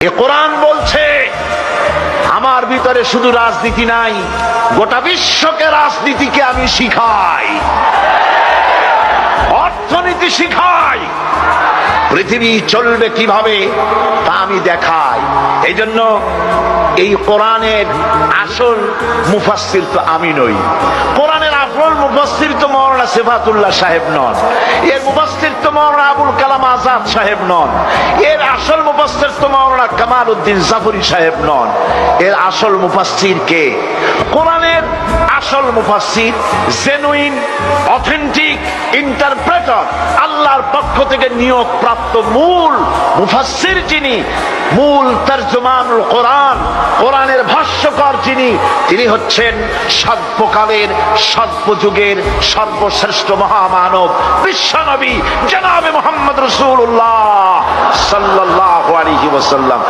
এ কোরআন বলছে আমার ভিতরে শুধু রাজনীতি নাই, গোটা বিশ্বকে রাজনীতিকে আমি শিখাই, অর্থনীতি শিখাই, পৃথিবী চলবে কিভাবে তা আমি দেখাই। এই জন্য এই কোরআনের আসল মুফাসসির তো আমি নই, কোরআনের আসল মুফাসসির তো মাওলানা সিফাতুল্লাহ সাহেব নন, এর মুফাসসির তো মাওলানা আবুল কালাম আজাদ সাহেব নন, এর আসল মুফাসসির তো মাওলানা কামাল উদ্দিন জাফরি সাহেব নন। এর আসল মুফাসসির কে? কোরআনের আসল মুফাসসির, জেনুইন অথেন্টিক ইন্টারপ্রেটার, আল্লাহর পক্ষ থেকে নিয়োগ প্রাপ্ত মূল মুফাসসির যিনি, মূল তরজমানুল কোরআন, কোরআনের ভাষ্যকার যিনি, তিনি হচ্ছেন সর্বকালের সর্বযুগের সর্বশ্রেষ্ঠ মহামানব বিশ্বনবী জনাবে মুহাম্মদ রাসূলুল্লাহ সাল্লাল্লাহু আলাইহি ওয়াসাল্লাম।